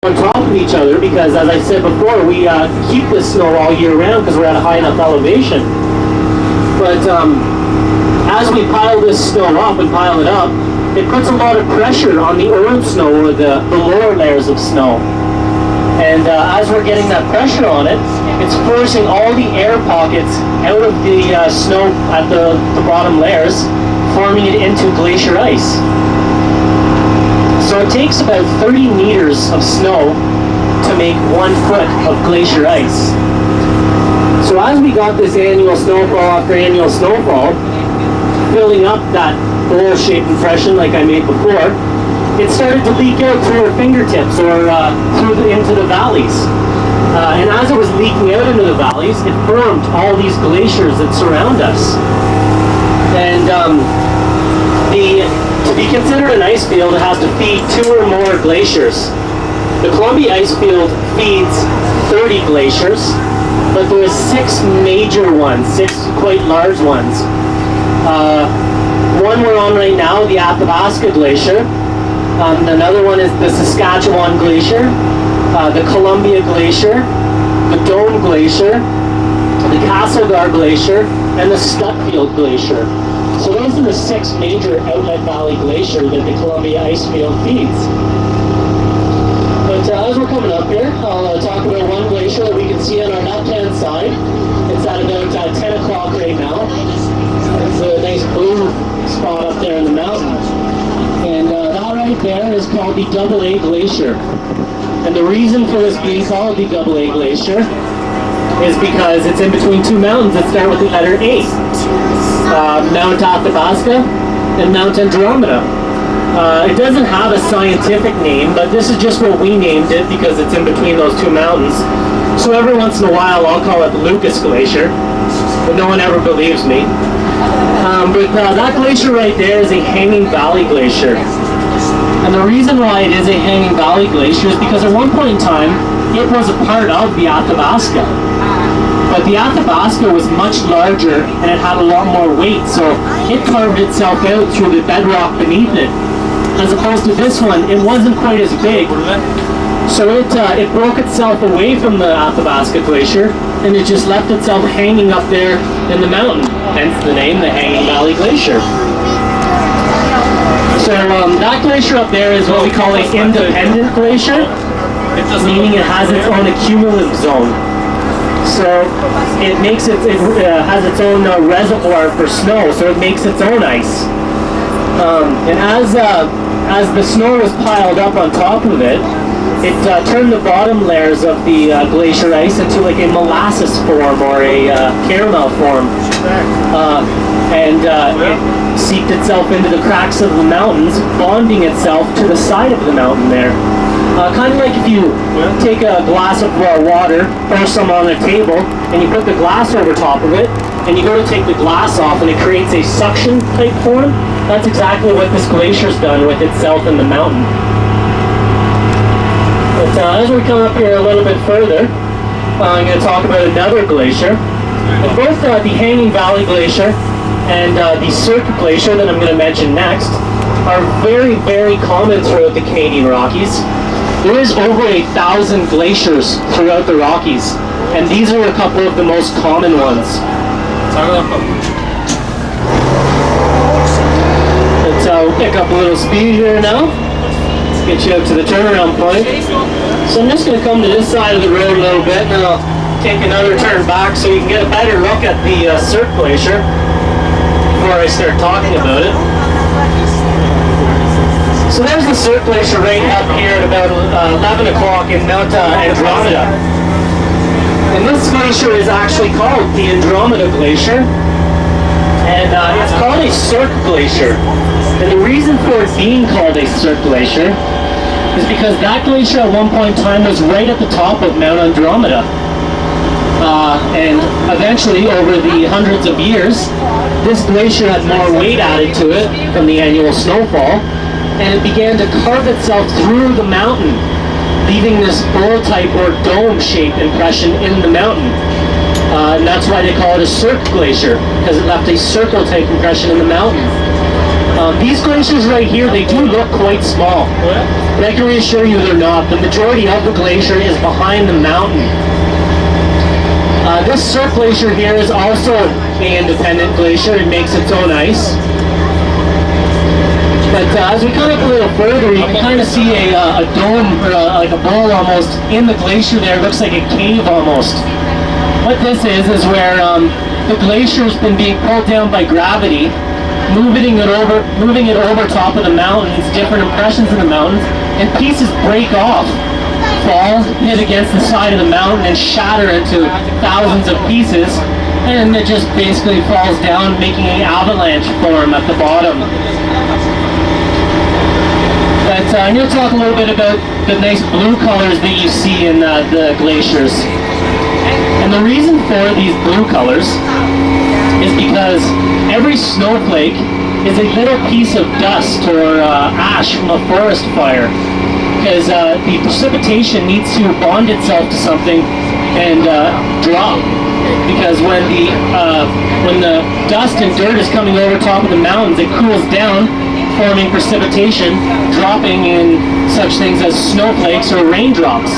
on top of each other because, as I said before, we keep this snow all year round because we're at a high enough elevation. But as we pile this snow up and pile it up, it puts a lot of pressure on the old snow or the lower layers of snow. And as we're getting that pressure on it, it's forcing all the air pockets out of the snow at the bottom layers, forming it into glacier ice. So it takes about 30 meters of snow to make 1 foot of glacier ice. So as we got this annual snowfall after annual snowfall, filling up that bowl-shaped impression like I made before, it started to leak out through our fingertips or into the valleys. And as it was leaking out into the valleys, it formed all these glaciers that surround us. And to be considered an ice field, it has to feed 2 or more glaciers. The Columbia Ice Field feeds 30 glaciers, but there are 6 major ones, 6 quite large ones. One we're on right now, the Athabasca Glacier. Another one is the Saskatchewan Glacier, the Columbia Glacier, the Dome Glacier, the Castlegar Glacier, and the Stutfield Glacier. So those are the 6 major outlet valley glaciers that the Columbia Ice Field feeds. But as we're coming up here, I'll talk about one glacier that we can see on our left-hand side. It's at about 10 o'clock right now. It's a nice blue spot up there in the mountain. And that right there is called the Double A Glacier. And the reason for this being called the Double A Glacier is because it's in between 2 mountains that start with the letter A. Mount Athabasca and Mount Andromeda. It doesn't have a scientific name, but this is just what we named it because it's in between those 2 mountains. So every once in a while I'll call it the Lucas Glacier, but no one ever believes me. But that glacier right there is a hanging valley glacier. And the reason why it is a hanging valley glacier is because at one point in time, it was a part of the Athabasca. But the Athabasca was much larger and it had a lot more weight, so it carved itself out through the bedrock beneath it. As opposed to this one, it wasn't quite as big. So it broke itself away from the Athabasca Glacier and it just left itself hanging up there in the mountain, hence the name, the Hanging Valley Glacier. So that glacier up there is what we call an independent glacier, meaning it has its own accumulative zone. So it has its own reservoir for snow, so it makes its own ice. And as the snow was piled up on top of it, it turned the bottom layers of the glacier ice into like a molasses form or a caramel form. And it seeped itself into the cracks of the mountains, bonding itself to the side of the mountain there. Kind of like if you take a glass of water, pour some on a table, and you put the glass over top of it, and you go to take the glass off and it creates a suction type form. That's exactly what this glacier's done with itself in the mountain. But as we come up here a little bit further, I'm going to talk about another glacier. And both the Hanging Valley Glacier and the Cirque Glacier that I'm going to mention next are very, very common throughout the Canadian Rockies. There is over 1,000 glaciers throughout the Rockies, and these are a couple of the most common ones. We'll pick up a little speed here now. Get you up to the turnaround point. So I'm just going to come to this side of the road a little bit, and then I'll take another turn back so you can get a better look at the Cirque Glacier before I start talking about it. So there's the Cirque Glacier right up here at about 11 o'clock in Mount Andromeda. And this glacier is actually called the Andromeda Glacier. And it's called a Cirque Glacier. And the reason for it being called a Cirque Glacier is because that glacier at one point in time was right at the top of Mount Andromeda. And eventually, over the hundreds of years, this glacier had more weight added to it from the annual snowfall, and it began to carve itself through the mountain, leaving this bowl-type or dome-shaped impression in the mountain. And that's why they call it a Cirque Glacier, because it left a circle-type impression in the mountain. These glaciers right here, they do look quite small. But I can reassure you they're not. The majority of the glacier is behind the mountain. This Surf Glacier here is also an independent glacier. It makes its own ice. But as we come up a little further, you can kind of see a dome, or like a bowl almost, in the glacier there. It looks like a cave almost. What this is where the glacier's been being pulled down by gravity, moving it over top of the mountains, different impressions in the mountains, and pieces break off, fall, hit against the side of the mountain, and shatter into thousands of pieces, and it just basically falls down, making an avalanche form at the bottom. But I'm going to talk a little bit about the nice blue colors that you see in the glaciers. And the reason for these blue colors is because every snowflake is a little piece of dust or ash from a forest fire. Because the precipitation needs to bond itself to something and drop. Because when the dust and dirt is coming over top of the mountains, it cools down, forming precipitation, dropping in such things as snowflakes or raindrops.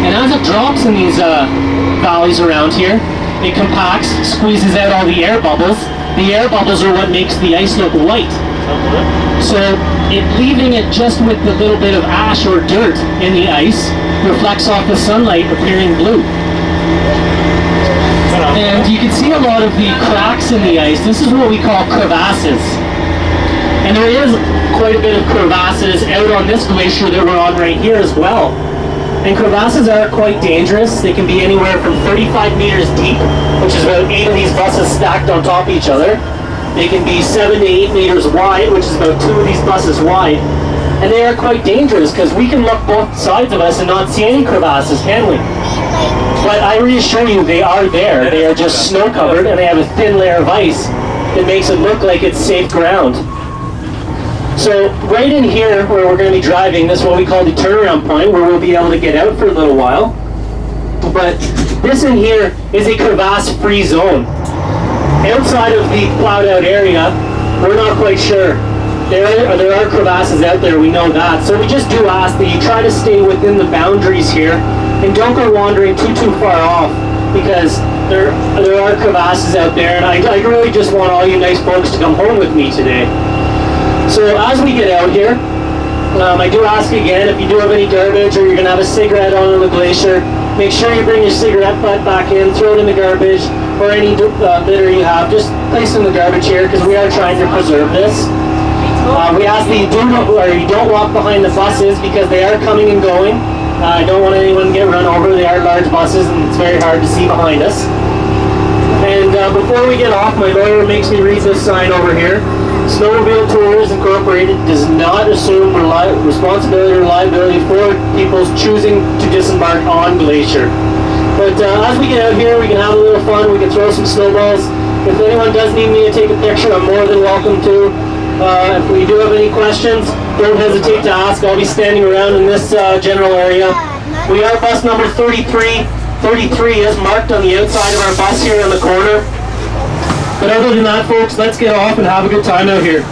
And as it drops in these valleys around here, it compacts, squeezes out all the air bubbles. The air bubbles are what makes the ice look white. So leaving it just with a little bit of ash or dirt in the ice reflects off the sunlight, appearing blue. And you can see a lot of the cracks in the ice. This is what we call crevasses. And there is quite a bit of crevasses out on this glacier that we're on right here as well. And crevasses are quite dangerous. They can be anywhere from 35 meters deep, which is about 8 of these buses stacked on top of each other. They can be 7 to 8 meters wide, which is about 2 of these buses wide. And they are quite dangerous because we can look both sides of us and not see any crevasses, can we? But I reassure you, they are there. They are just snow covered and they have a thin layer of ice that makes it look like it's safe ground. So right in here where we're going to be driving, this is what we call the turnaround point, where we'll be able to get out for a little while. But this in here is a crevasse-free zone. Outside of the plowed out area, we're not quite sure. There are crevasses out there, we know that. So we just do ask that you try to stay within the boundaries here and don't go wandering too far off, because there are crevasses out there, and I really just want all you nice folks to come home with me today. So as we get out here, I do ask again, if you do have any garbage or you're going to have a cigarette on the glacier, make sure you bring your cigarette butt back in, throw it in the garbage, or any litter you have, just place it in the garbage here, because we are trying to preserve this. We ask that you don't walk behind the buses, because they are coming and going. I don't want anyone to get run over. They are large buses and it's very hard to see behind us. And before we get off, my lawyer makes me read this sign over here. Snowmobile Tours Incorporated does not assume responsibility or liability for people's choosing to disembark on Glacier. But as we get out here, we can have a little fun, we can throw some snowballs. If anyone does need me to take a picture, I'm more than welcome to. If we do have any questions, don't hesitate to ask. I'll be standing around in this general area. We are bus number 33. 33 is marked on the outside of our bus here in the corner. But other than that, folks, let's get off and have a good time out here.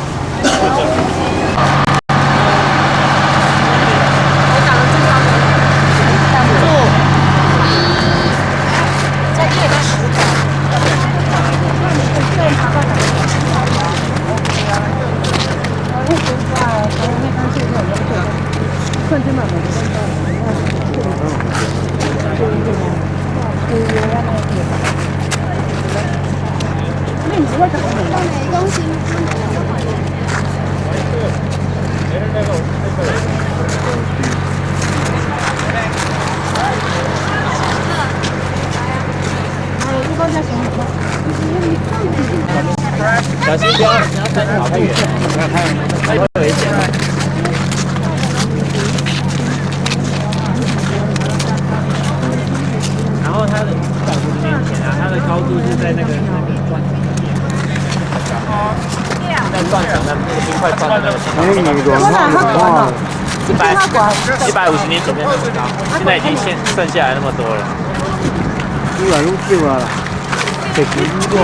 小心点，跑太远，不要太危险了。然后它的面前啊，它的高度是在那个断层里面，在断层的那个冰块断的那个地方，150年前面那么高，现在已经剩下来那么多了。你远路去过了，得停过。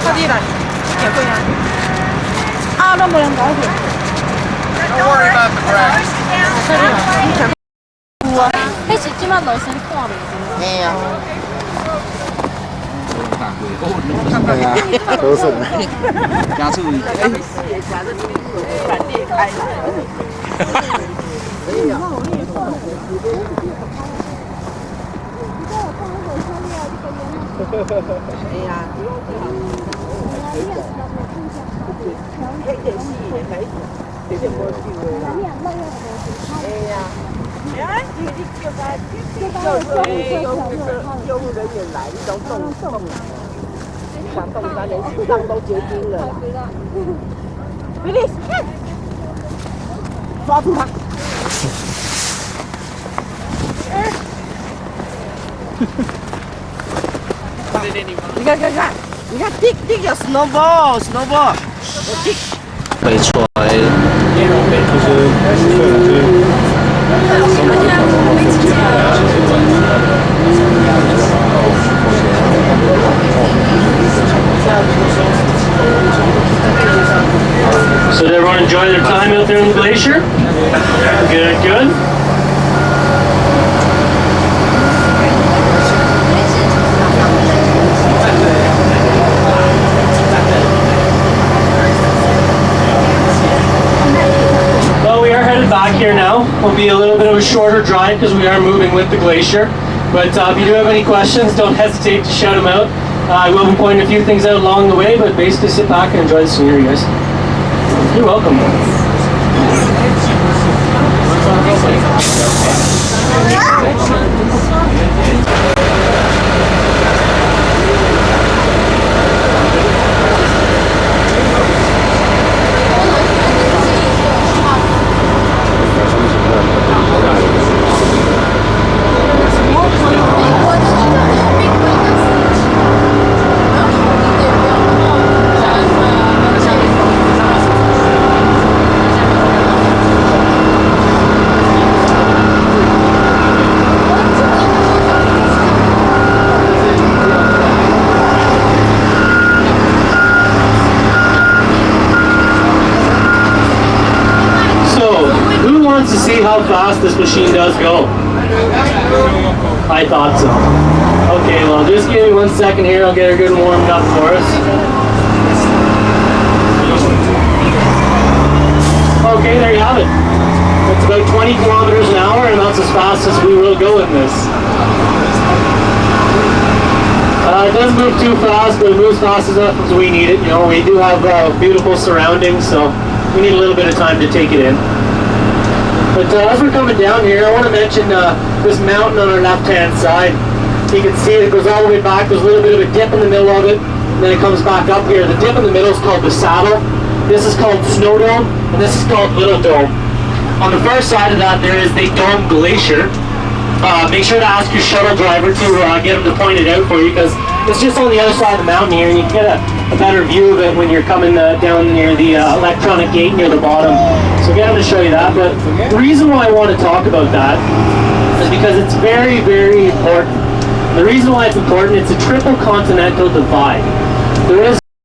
差低了，也会啊。啊，那么样高点。Don't worry about the crack. 差低了，你全部啊。迄是即马路线看袂到。嘿啊，对啊，都是的。加速，救护人员来，你都动，想动山连心脏都结冰了。Release， 抓住他！你看，dig your snowball，我 dig。飞出来，So did everyone enjoy their time out there in the glacier? Good. Well, we are headed back here now. Will be a little bit of a shorter drive because we are moving with the glacier. But if you do have any questions, don't hesitate to shout them out. I will be pointing a few things out along the way, but basically sit back and enjoy the scenery, guys. You're welcome. To see how fast this machine does go. I thought so. Okay, well, just give me 1 second here. I'll get her good and warmed up for us. Okay, there you have it. It's about 20 kilometers an hour, and that's as fast as we will go in this. It doesn't move too fast, but it moves fast enough as we need it. You know, we do have beautiful surroundings, so we need a little bit of time to take it in. But as we're coming down here, I want to mention this mountain on our left-hand side. You can see it goes all the way back. There's a little bit of a dip in the middle of it, and then it comes back up here. The dip in the middle is called the Saddle. This is called Snow Dome, and this is called Little Dome. On the far side of that, there is the Dome Glacier. Make sure to ask your shuttle driver to get him to point it out for you, because it's just on the other side of the mountain here, and you can get a better view of it when you're coming down near the electronic gate near the bottom. So get him to show you that. But the reason why I want to talk about that is because it's very, very important. The reason why it's important, it's a triple continental divide. There is